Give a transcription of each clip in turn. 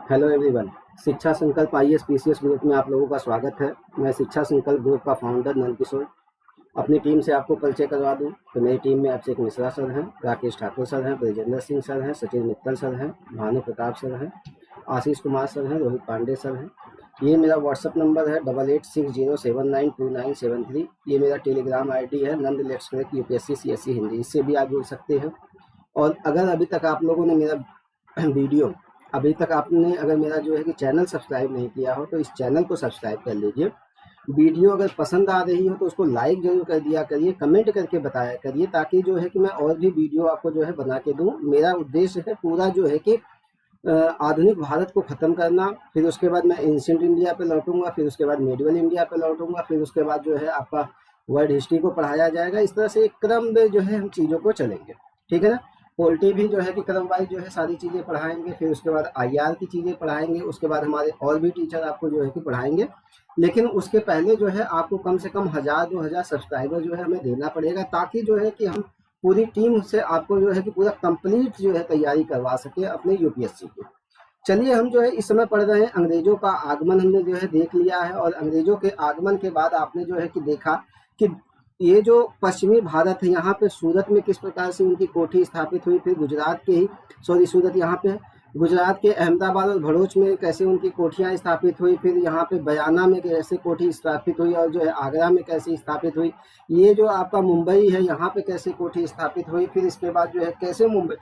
Hello everyone. शिक्षा संकल्प IAS PCS group में आप लोगों का स्वागत है। मैं शिक्षा संकल्प ग्रुप का फाउंडर नंद किशोर अपनी टीम से आपको परिचय करवा दूं तो मेरी टीम में अभिषेक मिश्रा सर हैं, राकेश ठाकुर सर हैं, ब्रजेंद्र सिंह सर हैं, सचिन मित्तल सर हैं, भानु प्रताप सर हैं, आशीष कुमार सर हैं, रोहित पांडे सर हैं। ये मेरा व्हाट्सअप नंबर है 8860792973। ये मेरा टेलीग्राम आईडी है Nand let's crack U P S C C S C Hindi. इससे भी आप जुड़ सकते हैं। और अगर अभी तक आप लोगों ने मेरा वीडियो अगर मेरा जो है कि चैनल सब्सक्राइब नहीं किया हो तो इस चैनल को सब्सक्राइब कर लीजिए। वीडियो अगर पसंद आ रही हो तो उसको लाइक जरूर कर दिया करिए, कमेंट करके बताया करिए, ताकि जो है कि मैं और भी वीडियो आपको जो है बना के दूं। मेरा उद्देश्य है पूरा जो है कि आधुनिक भारत को ख़त्म करना, फिर उसके बाद मैं एंशिएंट इंडिया पे लौटूंगा, फिर उसके बाद मेडिवल इंडिया पे लौटूंगा, फिर उसके बाद जो है आपका वर्ल्ड हिस्ट्री को पढ़ाया जाएगा। इस तरह से एक क्रम में जो है हम चीज़ों को चलेंगे, ठीक है ना। पोल्ट्री भी जो है कि क्रम वाइज जो है सारी चीज़ें पढ़ाएंगे, फिर उसके बाद आईआर की चीज़ें पढ़ाएंगे, उसके बाद हमारे और भी टीचर आपको जो है कि पढ़ाएंगे। लेकिन उसके पहले जो है आपको कम से कम 1000-2000 सब्सक्राइबर जो है हमें देना पड़ेगा, ताकि जो है कि हम पूरी टीम से आपको जो है कि पूरा कंप्लीट जो है तैयारी करवा सके अपने यूपीएससी की। चलिए, हम जो है इस समय पढ़ रहे हैं अंग्रेजों का आगमन। हमने जो है देख लिया है, और अंग्रेजों के आगमन के बाद आपने जो है कि देखा कि ये जो पश्चिमी भारत है, यहाँ पे सूरत में किस प्रकार से उनकी कोठी स्थापित हुई, फिर गुजरात के ही सूरत यहाँ पे है, गुजरात के अहमदाबाद और भरूच में कैसे उनकी कोठियाँ स्थापित हुई, फिर यहाँ पे बयाना में कैसे कोठी स्थापित हुई, और जो है आगरा में कैसे स्थापित हुई, ये जो आपका मुंबई है यहाँ पे कैसे कोठी स्थापित हुई, फिर इसके बाद जो है कैसे मुंबई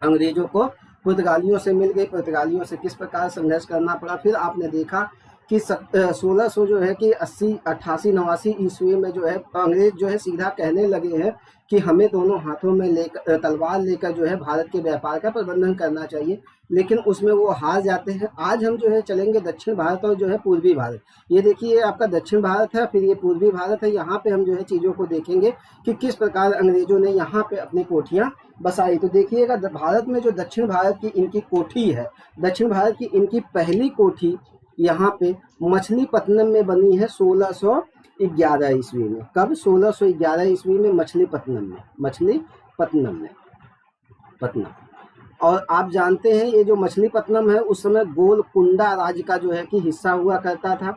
अंग्रेजों को पुर्तगालियों से मिल गई, पुर्तगालियों से किस प्रकार संघर्ष करना पड़ा। फिर आपने देखा कि 1600 जो है कि 80 88 89 ईस्वी में जो है अंग्रेज जो है सीधा कहने लगे हैं कि हमें दोनों हाथों में लेकर तलवार लेकर जो है भारत के व्यापार का प्रबंधन करना चाहिए, लेकिन उसमें वो हार जाते हैं। आज हम जो है चलेंगे दक्षिण भारत और जो है पूर्वी भारत। ये देखिए आपका दक्षिण भारत है, फिर ये पूर्वी भारत है। यहाँ पे हम जो है चीज़ों को देखेंगे कि किस प्रकार अंग्रेजों ने यहाँ पे अपनी कोठियाँ बसाई। तो देखिएगा भारत में जो दक्षिण भारत की इनकी कोठी है, दक्षिण भारत की इनकी पहली कोठी यहाँ पे मछलीपट्टनम में बनी है 1611 ईस्वी में। कब? 1611 ईस्वी में मछलीपट्टनम में पटना। और आप जानते हैं ये जो मछलीपट्टनम है उस समय गोलकुंडा राज्य का जो है कि हिस्सा हुआ करता था,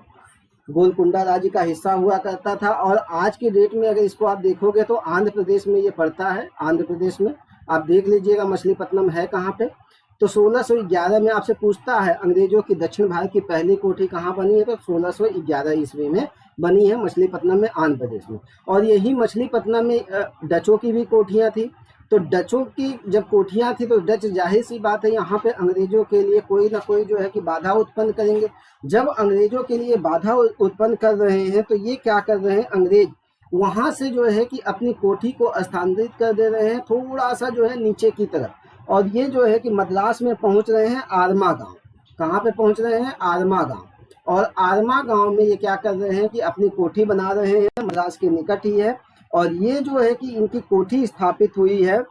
गोलकुंडा राज्य का हिस्सा हुआ करता था। और आज की डेट में अगर इसको आप देखोगे तो आंध्र प्रदेश में ये पड़ता है। आंध्र प्रदेश में आप देख लीजिएगा मछलीपट्टनम है कहाँ पे। तो 1611 में आपसे पूछता है अंग्रेजों की दक्षिण भारत की पहली कोठी कहाँ बनी है, तो 1611 ईस्वी में बनी है मछलीपट्टनम में, आंध्र प्रदेश में। और यही मछलीपट्टनम में डचों की भी कोठियाँ थी। तो डचों की जब कोठियाँ थी तो डच जाहिर सी बात है यहाँ पे अंग्रेजों के लिए कोई ना कोई जो है कि बाधा उत्पन्न करेंगे। जब अंग्रेजों के लिए बाधा उत्पन्न कर रहे हैं तो ये क्या कर रहे हैं अंग्रेज, वहाँ से जो है कि अपनी कोठी को स्थानांतरित कर दे रहे हैं थोड़ा सा जो है नीचे की तरफ। और ये जो है कि मद्रास में पहुंच रहे हैं आरमा गांव। कहाँ पे पहुंच रहे हैं? आरमा गांव। और आरमा गांव में ये क्या कर रहे हैं कि अपनी कोठी बना रहे हैं, मद्रास के निकट ही है। और ये जो है कि इनकी कोठी स्थापित हुई है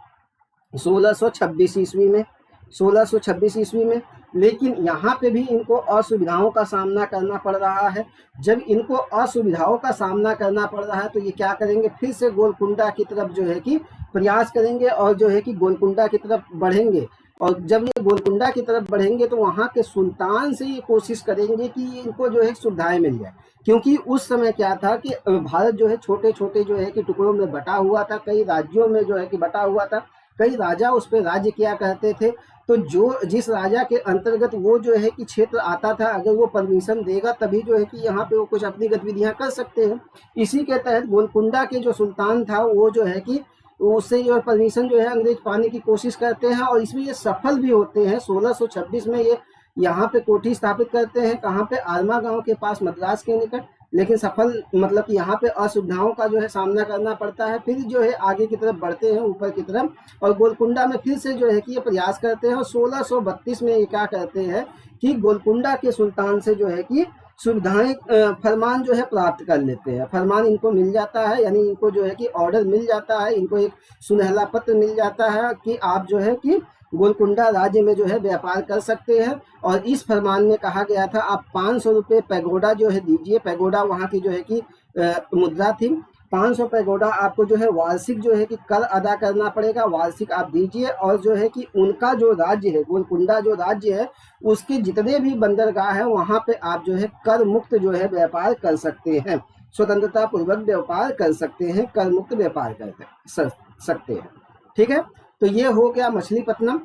1626 ईस्वी में, 1626 ईस्वी में। लेकिन यहाँ पे भी इनको असुविधाओं का सामना करना पड़ रहा है। जब इनको असुविधाओं का सामना करना पड़ रहा है तो ये क्या करेंगे, फिर से गोलकुंडा की तरफ जो है कि प्रयास करेंगे और जो है कि गोलकुंडा की तरफ बढ़ेंगे। और जब ये गोलकुंडा की तरफ बढ़ेंगे तो वहाँ के सुल्तान से ये कोशिश करेंगे कि इनको जो है सुविधाएं मिल जाए। क्योंकि उस समय क्या था कि भारत जो है छोटे छोटे जो है कि टुकड़ों में बटा हुआ था, कई राज्यों में जो है कि बटा हुआ था, कई राजा उस पर राज्य किया करते थे। तो जो जिस राजा के अंतर्गत वो जो है कि क्षेत्र आता था, अगर वो परमिशन देगा तभी जो है कि यहाँ पे वो कुछ अपनी गतिविधियाँ कर सकते हैं। इसी के तहत गोलकुंडा के जो सुल्तान था वो जो है कि उससे जो परमिशन जो है अंग्रेज पाने की कोशिश करते हैं, और इसमें ये सफल भी होते हैं। 1626 में ये यहाँ पे कोठी स्थापित करते हैं। कहाँ पे? आरमा गांव के पास, मद्रास के निकट। लेकिन सफल मतलब कि यहाँ पे असुविधाओं का जो है सामना करना पड़ता है। फिर जो है आगे की तरफ बढ़ते हैं, ऊपर की तरफ, और गोलकुंडा में फिर से जो है कि ये प्रयास करते हैं। और 1632 में ये क्या करते हैं कि गोलकुंडा के सुल्तान से जो है कि सुविधाएं फरमान जो है प्राप्त कर लेते हैं। फरमान इनको मिल जाता है, यानी इनको जो है कि ऑर्डर मिल जाता है, इनको एक सुनहला पत्र मिल जाता है कि आप जो है कि गोलकुंडा राज्य में जो है व्यापार कर सकते हैं। और इस फरमान में कहा गया था आप 500 रुपये पैगोडा जो है दीजिए। पैगोडा वहाँ की जो है कि मुद्रा थी। 500 पैगोडा आपको जो है वार्षिक जो है कि कर अदा करना पड़ेगा, वार्षिक आप दीजिए। और जो है कि उनका जो राज्य है, गोलकुंडा जो राज्य है, उसके जितने भी बंदरगाह है वहाँ पे आप जो है कर मुक्त जो है व्यापार कर सकते हैं, स्वतंत्रता पूर्वक व्यापार कर सकते हैं, कर मुक्त व्यापार कर सकते हैं। ठीक है, तो ये हो गया मछलीपट्टनम,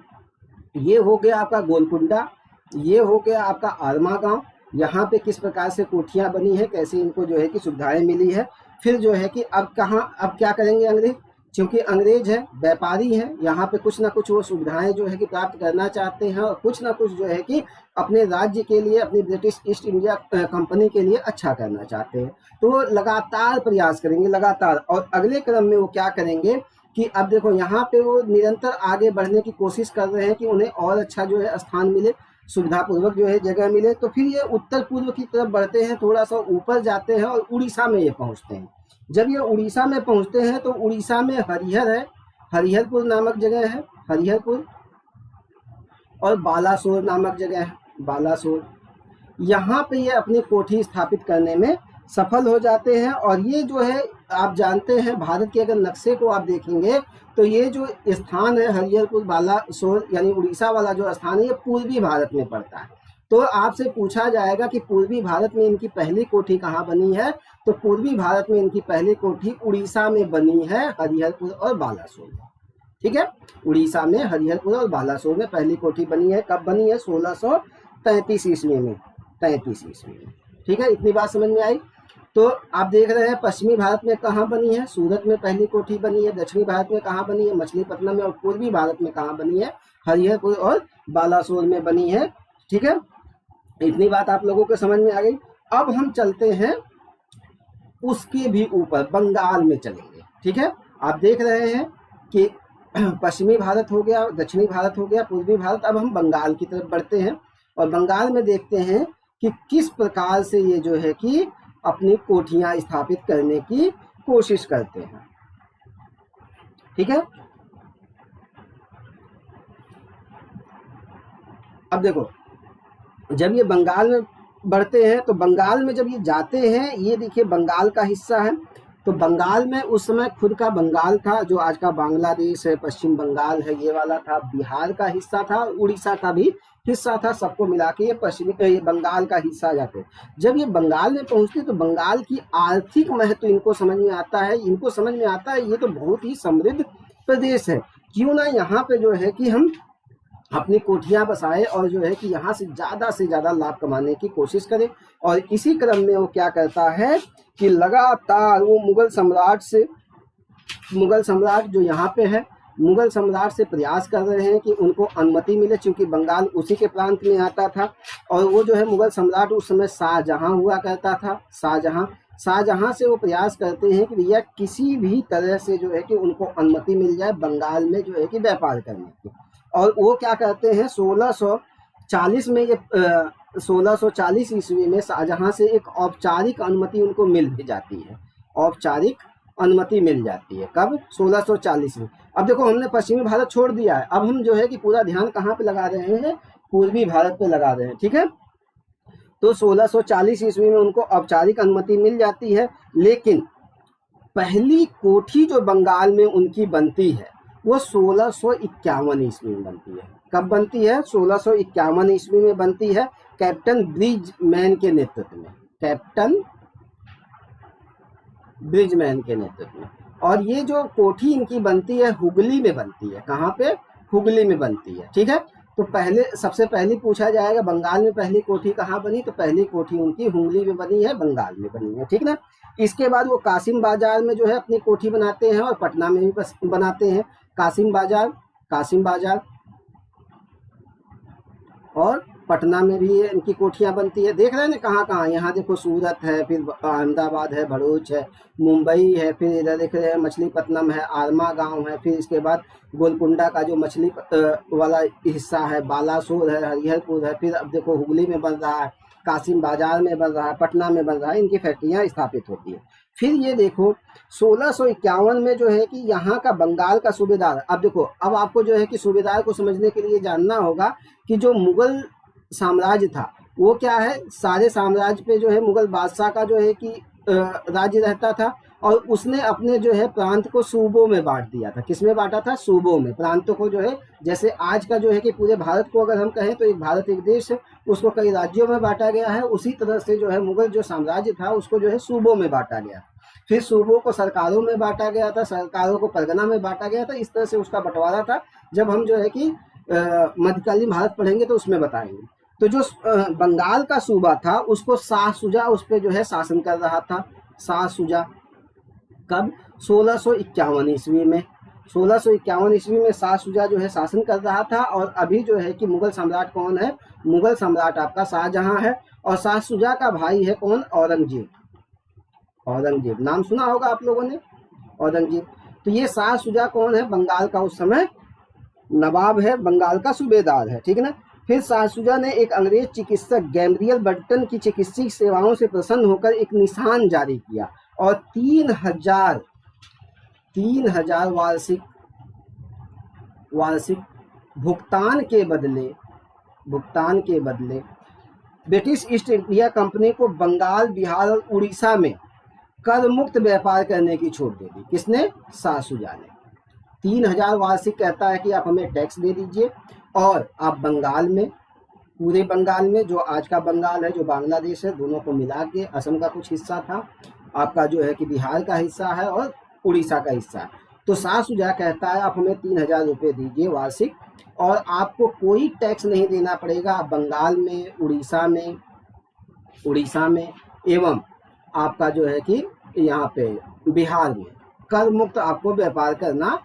ये हो गया आपका गोलकुंडा, ये हो गया आपका आरमा गांव। यहाँ पे किस प्रकार से कोठियाँ बनी है, कैसे इनको जो है कि सुविधाएं मिली है। फिर जो है कि अब क्या करेंगे अंग्रेज, क्योंकि अंग्रेज है, व्यापारी हैं, यहाँ पे कुछ ना कुछ वो सुविधाएं जो है कि प्राप्त करना चाहते हैं और कुछ ना कुछ जो है कि अपने राज्य के लिए, अपनी ब्रिटिश ईस्ट इंडिया कंपनी के लिए अच्छा करना चाहते हैं। तो वो लगातार प्रयास करेंगे, लगातार। और अगले क्रम में वो क्या करेंगे कि अब देखो यहाँ पे वो निरंतर आगे बढ़ने की कोशिश कर रहे हैं कि उन्हें और अच्छा जो है स्थान मिले, सुविधापूर्वक जो है जगह मिले। तो फिर ये उत्तर पूर्व की तरफ बढ़ते हैं, थोड़ा सा ऊपर जाते हैं और उड़ीसा में ये पहुँचते हैं। जब ये उड़ीसा में पहुँचते हैं तो उड़ीसा में हरिहर है, हरिहरपुर नामक जगह है, हरिहरपुर, और बालासोर नामक जगह है, बालासोर। यहाँ पे ये अपनी कोठी स्थापित करने में सफल हो जाते हैं। और ये जो है आप जानते हैं, भारत के अगर नक्शे को आप देखेंगे तो ये जो स्थान है हरिहरपुर बालासोर यानी उड़ीसा वाला जो स्थान है, ये पूर्वी भारत में पड़ता है। तो आपसे पूछा जाएगा कि पूर्वी भारत में इनकी पहली कोठी कहाँ बनी है, तो पूर्वी भारत में इनकी पहली कोठी उड़ीसा में बनी है, हरिहरपुर और बालासोर में। ठीक है, उड़ीसा में हरिहरपुर और बालासोर में पहली कोठी बनी है। कब बनी है? 1633 ईस्वी में, 33 ईस्वी में। ठीक है, इतनी बात समझ में आई। तो आप देख रहे हैं पश्चिमी भारत में कहाँ बनी है, सूरत में पहली कोठी बनी है। दक्षिणी भारत में कहाँ बनी है, मछलीपट्टनम में। और पूर्वी भारत में कहाँ बनी है, हरिहरपुर और बालासोर में बनी है। ठीक है, इतनी बात आप लोगों को समझ में आ गई। अब हम चलते हैं उसके भी ऊपर, बंगाल में चलेंगे। ठीक है, आप देख रहे हैं कि पश्चिमी भारत हो गया, दक्षिणी भारत हो गया, पूर्वी भारत। अब हम बंगाल की तरफ बढ़ते हैं और बंगाल में देखते हैं कि किस प्रकार से ये जो है कि अपनी कोठियां स्थापित करने की कोशिश करते हैं। ठीक है, अब देखो जब ये बंगाल में बढ़ते हैं तो बंगाल में जब ये जाते हैं, ये देखिए बंगाल का हिस्सा है। तो बंगाल में उस समय खुद का बंगाल था, जो आज का बांग्लादेश है, पश्चिम बंगाल है, ये वाला था। बिहार का हिस्सा था, उड़ीसा का भी हिस्सा था। सबको मिला के ये बंगाल का हिस्सा जाते। जब ये बंगाल में पहुंचते तो बंगाल की आर्थिक महत्व इनको समझ में आता है। इनको समझ में आता है ये तो बहुत ही समृद्ध प्रदेश है, क्यों ना यहाँ पे जो है कि हम अपनी कोठियां बसाए और जो है कि यहाँ से ज़्यादा लाभ कमाने की कोशिश करें। और इसी क्रम में वो क्या करता है कि लगातार वो मुगल सम्राट जो यहाँ पे है, मुगल सम्राट से प्रयास कर रहे हैं कि उनको अनुमति मिले, क्योंकि बंगाल उसी के प्रांत में आता था। और वो जो है मुगल सम्राट उस समय शाहजहां हुआ करता था, शाहजहां से वो प्रयास करते हैं कि भैया किसी भी तरह से जो है कि उनको अनुमति मिल जाए बंगाल में जो है कि व्यापार करने की। और वो क्या करते हैं, 1640 में ये 1640 ईस्वी में शाहजहां से एक औपचारिक अनुमति उनको मिल भी जाती है। औपचारिक अनुमति मिल जाती है कब? 1640 में। अब देखो हमने पश्चिमी भारत छोड़ दिया है, अब हम जो है कि पूरा ध्यान कहाँ पे लगा रहे हैं, पूर्वी भारत पे लगा रहे हैं। ठीक है, तो 1640 ईस्वी में उनको औपचारिक अनुमति मिल जाती है। लेकिन पहली कोठी जो बंगाल में उनकी बनती है वो 1651 ईस्वी में बनती है। कब बनती है? 1651 ईस्वी में बनती है, कैप्टन ब्रिजमैन के नेतृत्व में, कैप्टन ब्रिजमैन के नेतृत्व में। और ये जो कोठी इनकी बनती है हुगली में बनती है। कहाँ पे? हुगली में बनती है। ठीक है, तो सबसे पहले पूछा जाएगा बंगाल में पहली कोठी कहाँ बनी, तो पहली कोठी उनकी हुगली में बनी है, बंगाल में बनी है। ठीक ना। इसके बाद वो कासिम बाजार में जो है अपनी कोठी बनाते हैं और पटना में भी बनाते हैं। कासिम बाजार और पटना में भी इनकी कोठियां बनती है। देख रहे हैं ना कहाँ कहाँ, यहाँ देखो सूरत है, फिर अहमदाबाद है, भरूच है, मुंबई है, फिर इधर देख रहे हैं मछलीपट्टनम है, आरमा गांव है, फिर इसके बाद गोलकुंडा का जो मछली वाला हिस्सा है, बालासोर है, हरिहरपुर है, फिर अब देखो हुगली में बन रहा है, कासिम बाजार में बन रहा है, पटना में बन रहा है, इनकी फैक्ट्रियाँ स्थापित होती है। फिर ये देखो 1651 में जो है कि यहाँ का बंगाल का सूबेदार, अब देखो अब आपको जो है कि सूबेदार को समझने के लिए जानना होगा कि जो मुगल साम्राज्य था वो क्या है, सारे साम्राज्य पे जो है मुगल बादशाह का जो है कि राज्य रहता था और उसने अपने जो है प्रांत को सूबों में बांट दिया था। किसमें बांटा था? सूबों में। प्रांतों को जो है, जैसे आज का जो है कि पूरे भारत को अगर हम कहें तो एक भारत एक देश है, उसको कई राज्यों में बांटा गया है, उसी तरह से जो है मुगल जो साम्राज्य था उसको जो है सूबों में बांटा गया। फिर सूबों को सरकारों में बांटा गया था, सरकारों को परगना में बांटा गया था। इस तरह से उसका बंटवारा था। जब हम जो है कि मध्यकालीन भारत पढ़ेंगे तो उसमें बताएंगे। तो जो बंगाल का सूबा था उसको शाह शुजा उस पर जो है शासन कर रहा था। शाह शुजा कब? 1651 ईस्वी में। 1651 ईस्वी में शाह शुजा जो है शासन कर रहा था। और अभी जो है कि मुगल सम्राट कौन है? मुगल सम्राट आपका शाहजहां है। और शाह शुजा का भाई है कौन? औरंगजेब। औरंगजेब नाम सुना होगा आप लोगों ने, औरंगजेब। तो ये शाह शुजा कौन है? बंगाल का उस समय नवाब है, बंगाल का सूबेदार है, ठीक है ना। फिर शाह शुजा ने एक अंग्रेज चिकित्सक गैब्रियल बर्टन की चिकित्सीय सेवाओं से प्रसन्न होकर एक निशान जारी किया और 3000 वार्षिक भुगतान के बदले ब्रिटिश ईस्ट इंडिया कंपनी को बंगाल, बिहार और उड़ीसा में कर मुक्त व्यापार करने की छूट दे दी। किसने? शाह शुजा ने। 3000 वार्षिक कहता है कि आप हमें टैक्स दे दीजिए और आप बंगाल में, पूरे बंगाल में, जो आज का बंगाल है, जो बांग्लादेश है, दोनों को मिला के, असम का कुछ हिस्सा था, आपका जो है कि बिहार का हिस्सा है और उड़ीसा का हिस्सा है। तो शाह शुजा कहता है आप हमें 3000 रुपये दीजिए वार्षिक और आपको कोई टैक्स नहीं देना पड़ेगा। आप बंगाल में, उड़ीसा में एवं आपका जो है कि यहाँ पे बिहार में कर मुक्त आपको व्यापार करना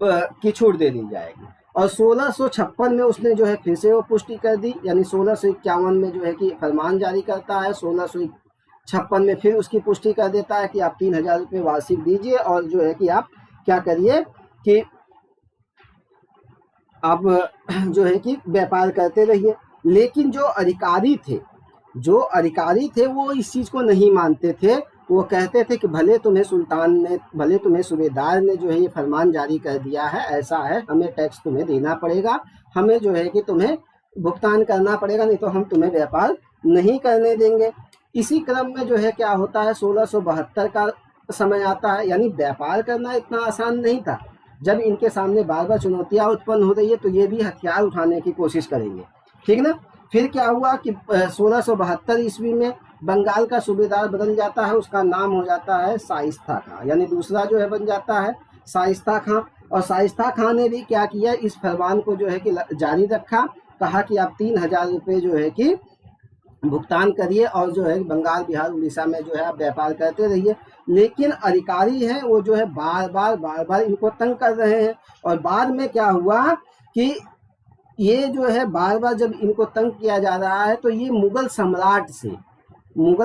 की छूट दे दी जाएगी। और 1656 में उसने जो है फिर से वो पुष्टि कर दी, यानी 1651 में जो है कि फरमान जारी करता है, 1656 में फिर उसकी पुष्टि कर देता है कि आप 3000 रुपये वार्षिक दीजिए और जो है कि आप क्या करिए कि आप जो है कि व्यापार करते रहिए। लेकिन जो अधिकारी थे वो इस चीज़ को नहीं मानते थे। वो कहते थे कि भले तुम्हें सूबेदार ने जो है ये फरमान जारी कर दिया है, ऐसा है, हमें टैक्स तुम्हें देना पड़ेगा, हमें जो है कि तुम्हें भुगतान करना पड़ेगा, नहीं तो हम तुम्हें व्यापार नहीं करने देंगे। इसी क्रम में जो है क्या होता है, 1672 का समय आता है। यानी व्यापार करना इतना आसान नहीं था। जब इनके सामने बार बार चुनौतियाँ उत्पन्न हो रही है तो ये भी हथियार उठाने की कोशिश करेंगे, ठीक ना। फिर क्या हुआ कि 1672 ईस्वी में बंगाल का सूबेदार बदल जाता है, उसका नाम हो जाता है शाइस्ता खां, यानी दूसरा जो है बन जाता है शाइस्ता खां। और शाइस्ता खां ने भी क्या किया, इस फरमान को जो है कि जारी रखा, कहा कि आप 3000 रुपये जो है कि भुगतान करिए और जो है बंगाल, बिहार, उड़ीसा में जो है आप व्यापार करते रहिए। लेकिन अधिकारी हैं वो जो है बार बार इनको तंग कर रहे हैं। और बाद में क्या हुआ कि ये जो है बार बार जब इनको तंग किया जा रहा है तो ये मुगल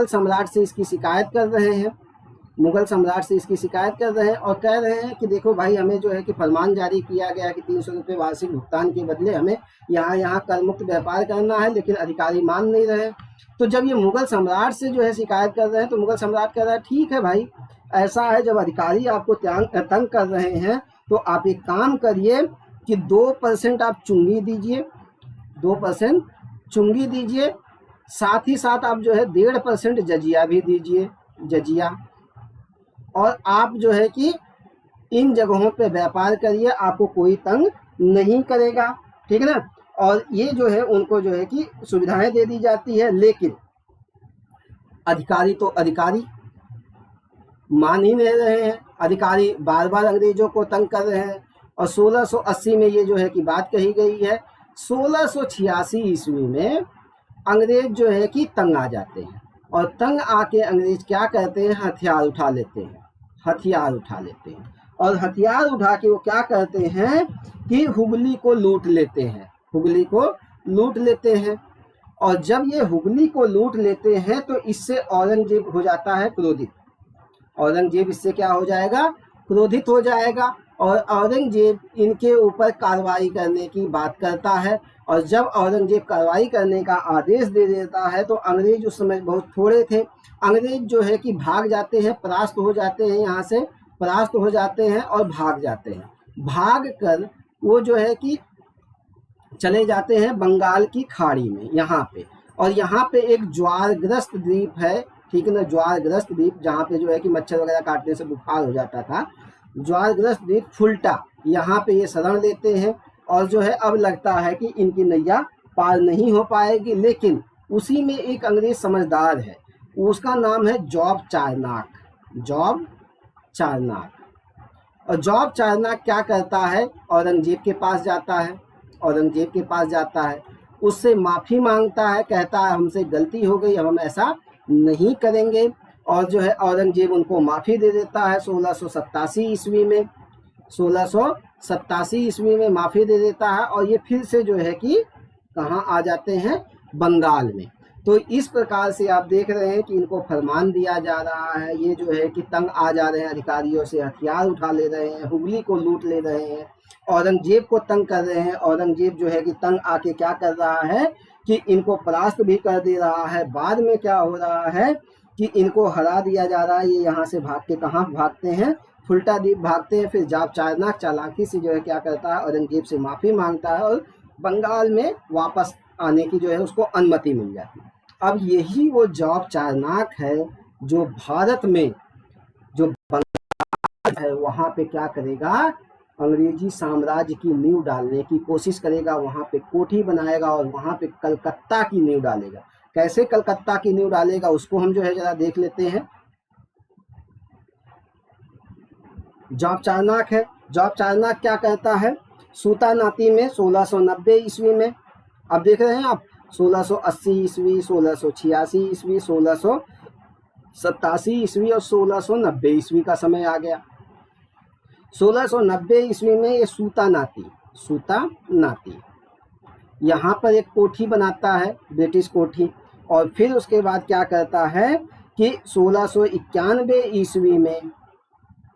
सम्राट से इसकी शिकायत कर रहे हैं। और कह रहे हैं कि देखो भाई, हमें जो है कि फरमान जारी किया गया कि 300 रुपये वार्षिक भुगतान के बदले हमें यहाँ कर मुक्त व्यापार करना है, लेकिन अधिकारी मान नहीं रहे। तो जब ये मुगल सम्राट से जो है शिकायत कर रहे हैं तो मुगल सम्राट कह रहा है ठीक है भाई, ऐसा है, जब अधिकारी आपको तंग कर रहे हैं तो आप एक काम करिए कि 2% आप चुंगी दीजिए, 2% चुंगी दीजिए, साथ ही साथ आप जो है 1.5% जजिया भी दीजिए, जजिया। और आप जो है कि इन जगहों पे व्यापार करिए, आपको कोई तंग नहीं करेगा, ठीक है ना। और ये जो है उनको जो है कि सुविधाएं दे दी जाती है। लेकिन अधिकारी मान ही नहीं रहे हैं। अधिकारी बार बार अंग्रेजों को तंग कर रहे हैं। और 1680 में ये जो है कि बात कही गई है। 1686 ईस्वी में अंग्रेज जो है कि तंग आ जाते हैं और तंग आके अंग्रेज क्या करते हैं, हथियार उठा लेते हैं। और हथियार उठा के वो क्या करते हैं कि हुगली को लूट लेते हैं। और जब ये हुगली को लूट लेते हैं तो इससे औरंगजेब हो जाता है क्रोधित। औरंगजेब इससे क्या हो जाएगा, क्रोधित हो जाएगा। और औरंगजेब इनके ऊपर कार्रवाई करने की बात करता है। और जब औरंगजेब कार्रवाई करने का आदेश दे देता है तो अंग्रेज उस समय बहुत थोड़े थे। अंग्रेज जो है कि भाग जाते हैं, परास्त हो जाते हैं, यहाँ से परास्त हो जाते हैं और भाग जाते हैं। भाग कर वो जो है कि चले जाते हैं बंगाल की खाड़ी में, यहाँ पे। और यहाँ पे एक ज्वारग्रस्त द्वीप है, ठीक है ना, ज्वारग्रस्त द्वीप, जहाँ पे जो है कि मच्छर वगैरह काटने से बुखार हो जाता था, ज्वारग्रस्त द्वीप फुल्टा, यहाँ पे ये शरण लेते हैं और जो है अब लगता है कि इनकी नैया पार नहीं हो पाएगी। लेकिन उसी में एक अंग्रेज समझदार है, उसका नाम है जॉब चारनाक। जॉब चारनाक। और जॉब चारनाक क्या करता है, औरंगजेब के पास जाता है, औरंगजेब के पास जाता है, उससे माफ़ी मांगता है, कहता है हमसे गलती हो गई, अब हम ऐसा नहीं करेंगे। और जो है औरंगजेब उनको माफ़ी दे देता है 1687 ईस्वी में, 1687 ईस्वी में माफ़ी दे देता है। और ये फिर से जो है कि कहाँ आ जाते हैं, बंगाल में। तो इस प्रकार से आप देख रहे हैं कि इनको फरमान दिया जा रहा है, ये जो है कि तंग आ जा रहे हैं अधिकारियों से, हथियार उठा ले रहे हैं, हुगली को लूट ले रहे हैं, औरंगजेब को तंग कर रहे हैं। औरंगजेब जो है कि तंग आके क्या कर रहा है कि इनको परास्त भी कर दे रहा है। बाद में क्या हो रहा है कि इनको हरा दिया जा रहा है। ये यहाँ से भाग के कहाँ भागते हैं, फुल्टा द्वीप भागते हैं। फिर जॉब चारनाक चालाकी से जो है क्या करता है, औरंगजेब से माफ़ी मांगता है और बंगाल में वापस आने की जो है उसको अनुमति मिल जाती है। अब यही वो जॉब चारनाक है जो भारत में जो बंगाल है वहाँ पे क्या करेगा, अंग्रेजी साम्राज्य की नींव डालने की कोशिश करेगा, वहाँ पे कोठी बनाएगा और वहाँ पे कलकत्ता की नींव डालेगा। कैसे कलकत्ता की नींव डालेगा उसको हम जो है जरा देख लेते हैं। जॉब चारनाक है, जॉब चारनाक क्या कहता है, सूता नाती में 1690 ईस्वी में, अब देख रहे हैं आप 1680 ईस्वी, 1686 ईस्वी, 1687 ईस्वी और 1690 ईस्वी का समय आ गया। 1690 ईस्वी में ये सूता नाती यहाँ पर एक कोठी बनाता है, ब्रिटिश कोठी। और फिर उसके बाद क्या करता है कि 1691 ईस्वी में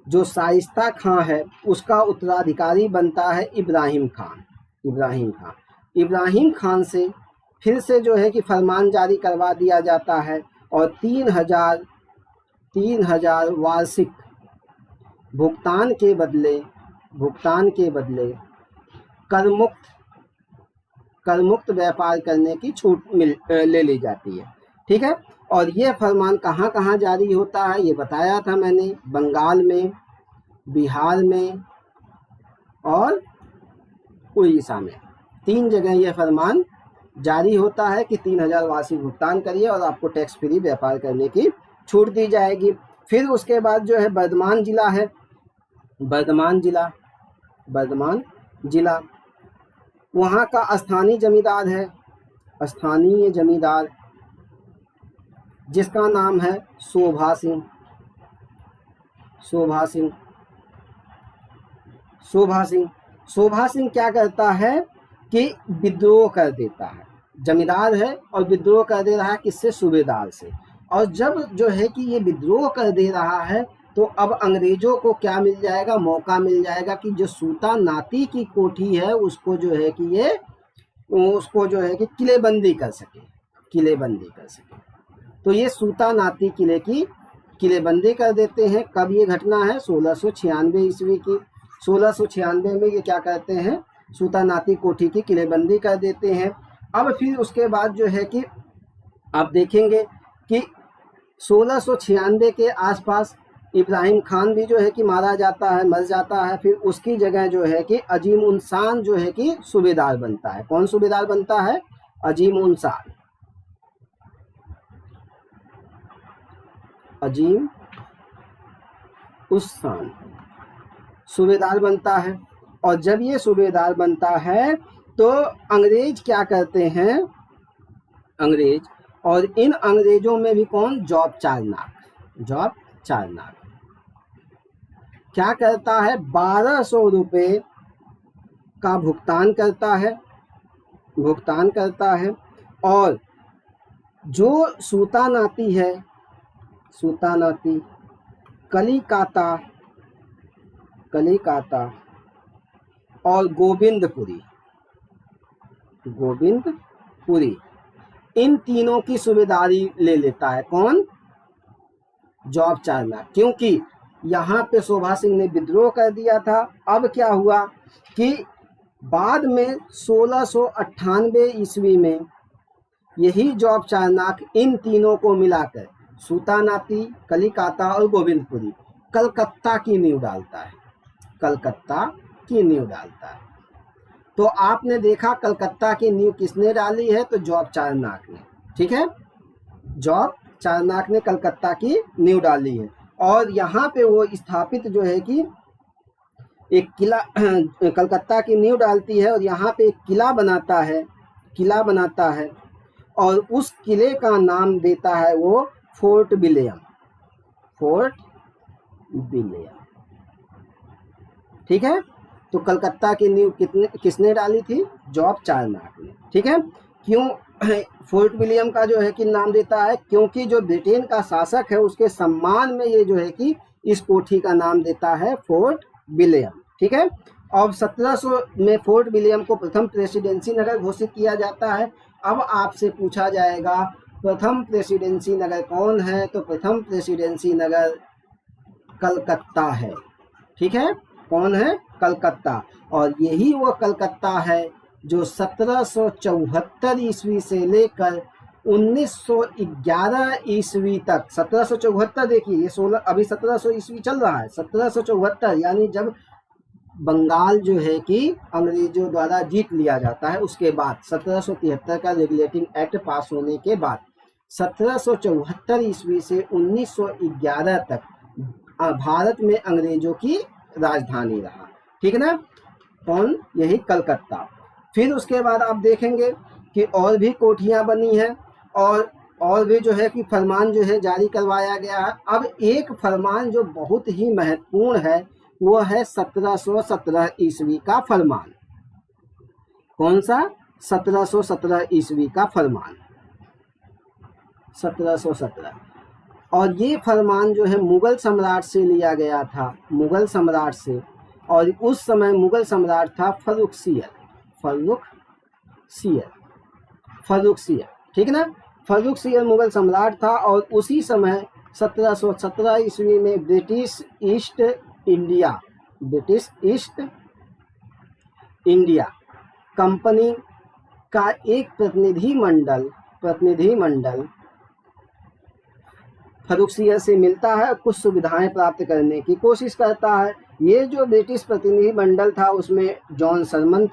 जो शाइस्ता खां है उसका उत्तराधिकारी बनता है इब्राहिम खान। इब्राहिम खान से फिर से जो है कि फरमान जारी करवा दिया जाता है और 3000 वार्षिक भुगतान के बदले करमुक्त व्यापार करने की छूट ले ली जाती है। ठीक है, और ये फरमान कहाँ कहाँ जारी होता है ये बताया था मैंने, बंगाल में, बिहार में और उड़ीसा में, 3 जगह यह फरमान जारी होता है कि 3000 वार्षिक भुगतान करिए और आपको टैक्स फ्री व्यापार करने की छूट दी जाएगी। फिर उसके बाद जो है बर्धमान जिला है, बर्धमान जिला वहाँ का स्थानीय जमींदार जिसका नाम है शोभा सिंह क्या करता है कि विद्रोह कर देता है, जमींदार है और विद्रोह कर दे रहा है किससे, सूबेदार से। और जब जो है कि ये विद्रोह कर दे रहा है तो अब अंग्रेजों को क्या मिल जाएगा, मौका मिल जाएगा कि जो सूता नाती की कोठी है उसको जो है कि किलेबंदी कर सके। तो ये सूता नाती किले की किलेबंदी कर देते हैं। कब ये घटना है, 1696 ईस्वी की। 1696 में ये क्या करते हैं, सूता नाती कोठी की किलेबंदी कर देते हैं। अब फिर उसके बाद जो है कि आप देखेंगे कि 1696 के आसपास इब्राहिम खान भी जो है कि मर जाता है। फिर उसकी जगह जो है कि अजीम उन शान जो है कि सूबेदार बनता है। कौन सूबेदार बनता है, अजीम उन शान सूबेदार बनता है। और जब ये सूबेदार बनता है तो अंग्रेज क्या करते हैं, और इन अंग्रेजों में भी कौन, जॉब चारनाक क्या करता है, 1200 रुपये का भुगतान करता है। और जो सूता नाती कलिकाता और गोविंदपुरी इन तीनों की सूबेदारी ले लेता है। कौन, जॉब चारनाक। क्योंकि यहाँ पे शोभा सिंह ने विद्रोह कर दिया था। अब क्या हुआ कि बाद में 1698 ईस्वी में यही जॉब चारनाक इन तीनों को मिलाकर सूतानाती, कलिकाता और गोविंदपुरी कलकत्ता की नींव डालता है, कलकत्ता की नींव डालता है। तो आपने देखा कलकत्ता की नींव किसने डाली है, तो जॉब चारनाक ने, ठीक है, जॉब चारनाक ने कलकत्ता की नींव डाली है। और यहाँ पे वो स्थापित जो है कि एक किला कलकत्ता की नींव डालती है और यहाँ पे एक किला बनाता है, किला बनाता है और उस किले का नाम देता है वो फोर्ट विलियम, फोर्ट विलियम, ठीक है। तो कलकत्ता की नींव किसने डाली थी, जॉब चारनाक ने, ठीक है। क्यों फोर्ट विलियम का जो है कि नाम देता है, क्योंकि जो ब्रिटेन का शासक है उसके सम्मान में ये जो है कि इस कोठी का नाम देता है फोर्ट विलियम, ठीक है। अब 1700 में फोर्ट विलियम को प्रथम प्रेसिडेंसी नगर घोषित किया जाता है। अब आपसे पूछा जाएगा प्रथम प्रेसिडेंसी नगर कौन है, तो प्रथम प्रेसिडेंसी नगर कलकत्ता है, ठीक है, कौन है, कलकत्ता। और यही वो कलकत्ता है जो 1774 ईस्वी से लेकर 1911 ईस्वी तक, 1774 देखिए ये 16 अभी 1700 ईस्वी चल रहा है, 1774 यानी जब बंगाल जो है कि अंग्रेजों द्वारा जीत लिया जाता है, उसके बाद 1773 का रेगुलेटिंग एक्ट पास होने के बाद 1774 ईस्वी से 1911 तक भारत में अंग्रेजों की राजधानी रहा, ठीक ना, कौन, यही कलकत्ता। फिर उसके बाद आप देखेंगे कि और भी कोठियां बनी हैं और भी जो है कि फरमान जो है जारी करवाया गया है। अब एक फरमान जो बहुत ही महत्वपूर्ण है वो है 1717 ईस्वी का फरमान। कौन सा, 1717 ईस्वी का फरमान, 1717। और ये फरमान जो है मुगल सम्राट से लिया गया था, मुगल सम्राट से, और उस समय मुगल सम्राट था फर्रुखसियर, फर्रुखसियर, ठीक ना, फर्रुखसियर मुगल सम्राट था। और उसी समय 1717 ईस्वी में ब्रिटिश ईस्ट इंडिया कंपनी का एक प्रतिनिधिमंडल फर्रुखसियर से मिलता है, कुछ सुविधाएं प्राप्त करने की कोशिश करता है। ये जो ब्रिटिश प्रतिनिधिमंडल था उसमें जॉन सरमन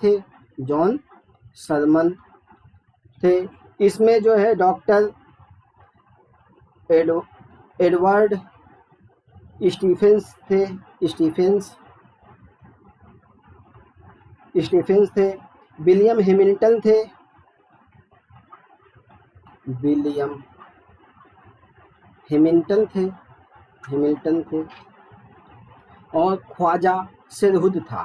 थे, इसमें जो है डॉक्टर एडवर्ड स्टीफेंस थे, विलियम हैमिल्टन थे और ख्वाजा सिरहुद था,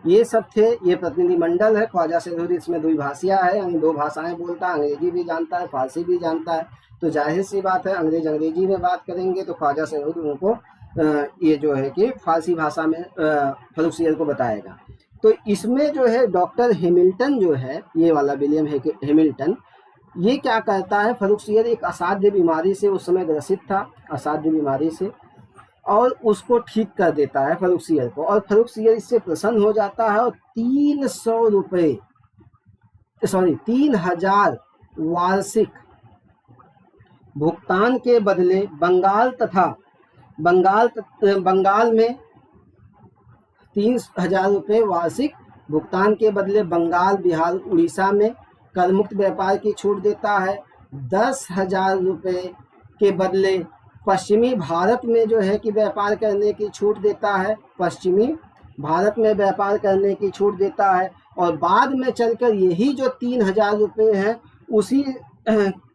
ये सब थे। ये प्रतिनिधिमंडल है ख्वाजा सिरहुद, इसमें द्विभाषिया है, यानी दो भाषाएं बोलता है, अंग्रेजी भी जानता है, फारसी भी जानता है। तो जाहिर सी बात है अंग्रेजी में बात करेंगे तो ख्वाजा सिरहुद उनको ये जो है कि फारसी भाषा में फर्रुखसियर को बताएगा। तो इसमें जो है डॉक्टर हैमिल्टन जो है, ये वाला विलियम हैमिल्टन, ये क्या करता है, फर्रुखसियर एक असाध्य बीमारी से उस समय ग्रसित था, असाध्य बीमारी से, और उसको ठीक कर देता है फर्रुखसियर को। और फर्रुखसियर इससे प्रसन्न हो जाता है और 3000 वार्षिक भुगतान के बदले बंगाल में 3000 रुपये वार्षिक भुगतान के बदले बंगाल, बिहार, उड़ीसा में कर मुक्त व्यापार की छूट देता है। 10,000 रुपये के बदले पश्चिमी भारत में जो है कि व्यापार करने की छूट देता है, पश्चिमी भारत में व्यापार करने की छूट देता है। और बाद में चलकर यही जो 3000 रुपये हैं उसी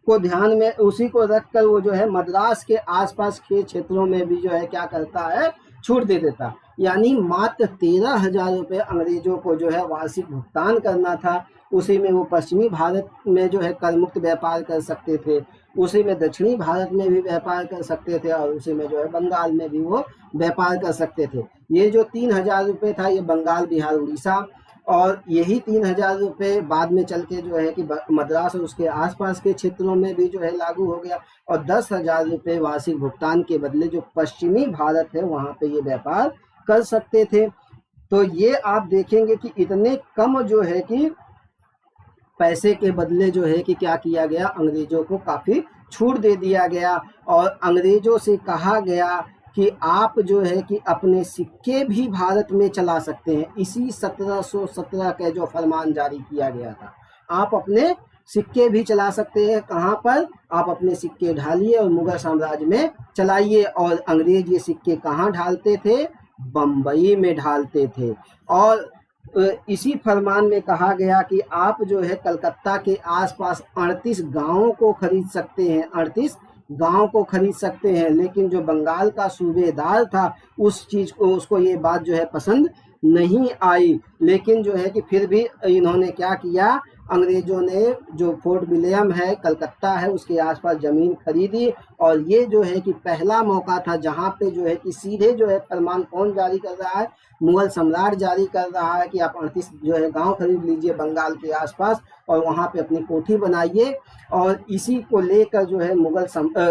को ध्यान में, उसी को रखकर वो जो है मद्रास के आसपास के क्षेत्रों में भी जो है क्या करता है, छूट दे देता। यानी मात्र 13,000 रुपये अंग्रेजों को जो है वार्षिक भुगतान करना था, उसी में वो पश्चिमी भारत में जो है कर मुक्त व्यापार कर सकते थे, उसी में दक्षिणी भारत में भी व्यापार कर सकते थे, और उसी में जो है बंगाल में भी वो व्यापार कर सकते थे। ये जो 3000 रुपये था ये बंगाल, बिहार, उड़ीसा, और यही 3000 रुपये बाद में चल के जो है कि मद्रास और उसके आसपास के क्षेत्रों में भी जो है लागू हो गया। और 10,000 रुपये वार्षिक भुगतान के बदले जो पश्चिमी भारत है वहाँ पे ये व्यापार कर सकते थे। तो ये आप देखेंगे कि इतने कम जो है कि पैसे के बदले जो है कि क्या किया गया, अंग्रेजों को काफ़ी छूट दे दिया गया और अंग्रेजों से कहा गया कि आप जो है कि अपने सिक्के भी भारत में चला सकते हैं। इसी 1717 का जो फरमान जारी किया गया था, आप अपने सिक्के भी चला सकते हैं। कहाँ पर? आप अपने सिक्के ढालिए और मुगल साम्राज्य में चलाइए। और अंग्रेज ये सिक्के कहाँ ढालते थे? बम्बई में ढालते थे। और इसी फरमान में कहा गया कि आप जो है कलकत्ता के आसपास 38 गांवों को खरीद सकते हैं, 38 गांव को खरीद सकते हैं। लेकिन जो बंगाल का सूबेदार था उस चीज को, उसको ये बात जो है पसंद नहीं आई। लेकिन जो है कि फिर भी इन्होंने क्या किया, अंग्रेजों ने जो फोर्ट विलियम है, कलकत्ता है, उसके आसपास जमीन खरीदी। और ये जो है कि पहला मौका था जहां पे जो है कि सीधे जो है फरमान कौन जारी कर रहा है, मुगल सम्राट जारी कर रहा है कि आप 38 जो है गांव खरीद लीजिए बंगाल के आसपास और वहां पे अपनी कोठी बनाइए। और इसी को लेकर जो है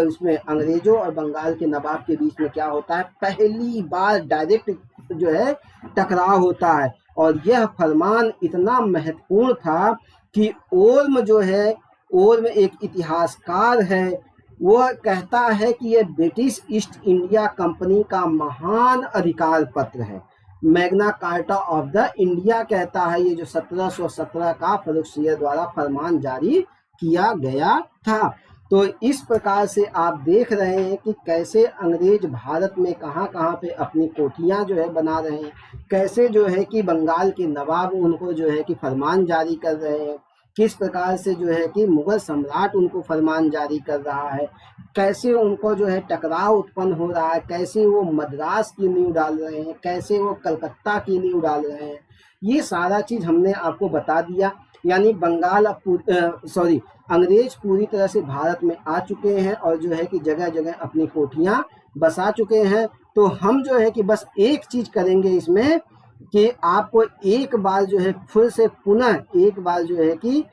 इसमें अंग्रेजों और बंगाल के नवाब के बीच में क्या होता है, पहली बार डायरेक्ट जो है टकराव होता है। और यह फरमान इतना महत्वपूर्ण था कि ओल्म जो है, ओल्म एक इतिहासकार है, वह कहता है कि यह ब्रिटिश ईस्ट इंडिया कंपनी का महान अधिकार पत्र है। Magna carta of the India कहता है ये जो 1717 का फर्रुखसियर द्वारा फरमान जारी किया गया था। तो इस प्रकार से आप देख रहे हैं कि कैसे अंग्रेज भारत में कहाँ कहाँ पे अपनी कोठियाँ जो है बना रहे हैं, कैसे जो है कि बंगाल के नवाब उनको जो है कि फरमान जारी कर रहे हैं, किस प्रकार से जो है कि मुगल सम्राट उनको फरमान जारी कर रहा है, कैसे उनको जो है टकराव उत्पन्न हो रहा है, कैसे वो मद्रास की नींव डाल रहे हैं, कैसे वो कलकत्ता की नींव डाल रहे हैं। ये सारा चीज़ हमने आपको बता दिया। यानी बंगाल अंग्रेज पूरी तरह से भारत में आ चुके हैं और जो है कि जगह जगह अपनी कोठियाँ बसा चुके हैं। तो हम जो है कि बस एक चीज़ करेंगे इसमें कि आपको एक बार जो है फिर से पुनः एक बार जो है कि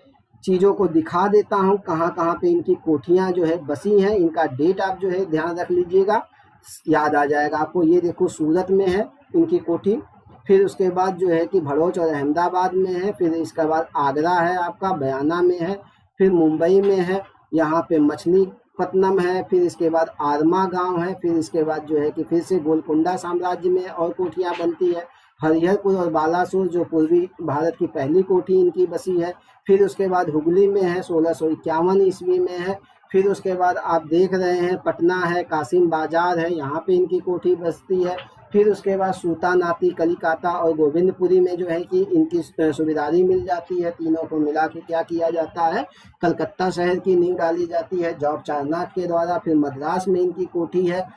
चीज़ों को दिखा देता हूँ, कहाँ कहाँ पे इनकी कोठियाँ जो है बसी हैं। इनका डेट आप जो है ध्यान रख लीजिएगा, याद आ जाएगा आपको। ये देखो सूरत में है इनकी कोठी, फिर उसके बाद जो है कि भड़ोच और अहमदाबाद में है, फिर इसके बाद आगरा है आपका, बयाना में है, फिर मुंबई में है, यहाँ पे मछलीपट्टनम है, फिर इसके बाद आरमा गांव है, फिर इसके बाद जो है कि फिर से गोलकुंडा साम्राज्य में और कोठियाँ बनती है। हरिहरपुर और बालासुर जो पूर्वी भारत की पहली कोठी इनकी बसी है। फिर उसके बाद हुगली में है, 1651 ईस्वी में है। फिर उसके बाद आप देख रहे हैं पटना है, कासिम बाजार है, यहाँ पे इनकी कोठी बसती है। फिर उसके बाद सूतानाती, कलिकाता और गोविंदपुरी में जो है कि इनकी सुबेदारी मिल जाती है। तीनों को मिला के क्या किया जाता है, कलकत्ता शहर की नींव डाली जाती है जॉर्ज चारनाक के द्वारा। फिर मद्रास में इनकी कोठी है।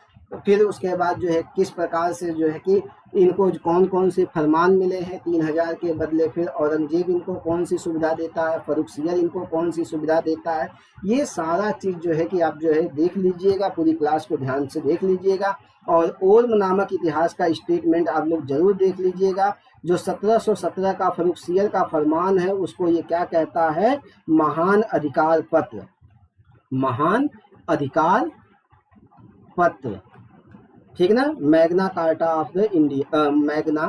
फिर उसके बाद जो है किस प्रकार से जो है कि इनको कौन कौन से फरमान मिले हैं 3000 के बदले, फिर औरंगजेब इनको कौन सी सुविधा देता है, फर्रुखसियर इनको कौन सी सुविधा देता है, ये सारा चीज़ जो है कि आप जो है देख लीजिएगा, पूरी क्लास को ध्यान से देख लीजिएगा। और ओल्म नामक इतिहास का स्टेटमेंट आप लोग जरूर देख लीजिएगा। जो 1717 का फर्रुखसियर का फरमान है उसको ये क्या कहता है, महान अधिकार पत्र, महान अधिकार पत्र, ठीक ना। Magna carta of the India, Magna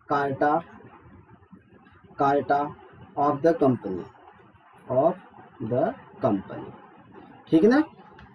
carta of the company, ठीक ना।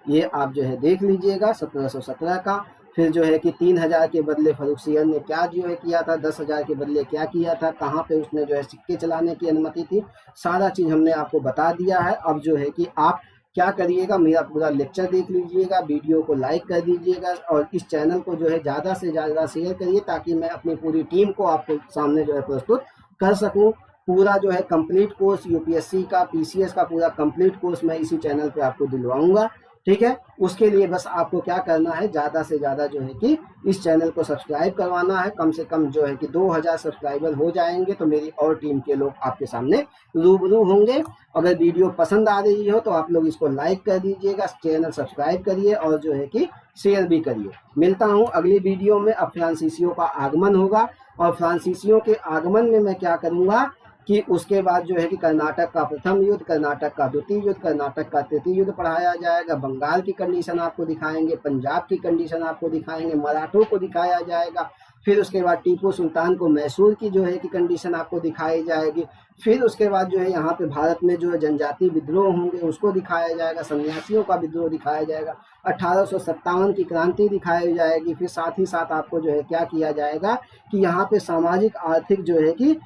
ये आप जो है देख लीजिएगा 1717 का। फिर जो है कि 3000 के बदले फर्रुखसियर ने क्या जो है किया था, 10,000 के बदले क्या किया था, कहाँ पे उसने जो है सिक्के चलाने की अनुमति थी, सारा चीज़ हमने आपको बता दिया है। अब जो है कि आप क्या करिएगा, मेरा पूरा लेक्चर देख लीजिएगा, वीडियो को लाइक कर दीजिएगा और इस चैनल को जो है ज़्यादा से ज़्यादा शेयर करिए ताकि मैं अपनी पूरी टीम को आपके सामने जो है प्रस्तुत कर सकूं। पूरा जो है कंप्लीट कोर्स यूपीएससी का, पीसीएस का पूरा कंप्लीट कोर्स मैं इसी चैनल पे आपको दिलवाऊंगा, ठीक है। उसके लिए बस आपको क्या करना है, ज़्यादा से ज़्यादा जो है कि इस चैनल को सब्सक्राइब करवाना है। कम से कम जो है कि 2000 सब्सक्राइबर हो जाएंगे तो मेरी और टीम के लोग आपके सामने रूबरू होंगे। अगर वीडियो पसंद आ रही हो तो आप लोग इसको लाइक कर दीजिएगा, चैनल सब्सक्राइब करिए और जो है कि शेयर भी करिए। मिलता हूँ अगली वीडियो में। अब फ्रांसीसियों का आगमन होगा और फ्रांसीसियों के आगमन में मैं क्या करूँगा कि उसके बाद जो है कि कर्नाटक का प्रथम युद्ध, कर्नाटक का द्वितीय युद्ध, कर्नाटक का तृतीय युद्ध पढ़ाया जाएगा। बंगाल की कंडीशन आपको दिखाएंगे, पंजाब की कंडीशन आपको दिखाएंगे, मराठों को दिखाया जाएगा। फिर उसके बाद टीपू सुल्तान को मैसूर की जो है कि कंडीशन आपको दिखाई जाएगी। फिर उसके बाद जो है यहाँ पे भारत में जो है जनजातीय विद्रोह होंगे उसको दिखाया जाएगा, सन्यासियों का विद्रोह दिखाया जाएगा, 1857 की क्रांति दिखाई जाएगी। फिर साथ ही साथ आपको जो है क्या किया जाएगा कि यहाँ पे सामाजिक आर्थिक जो है कि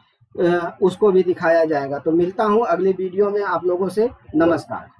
उसको भी दिखाया जाएगा। तो मिलता हूँ अगले वीडियो में आप लोगों से। नमस्कार।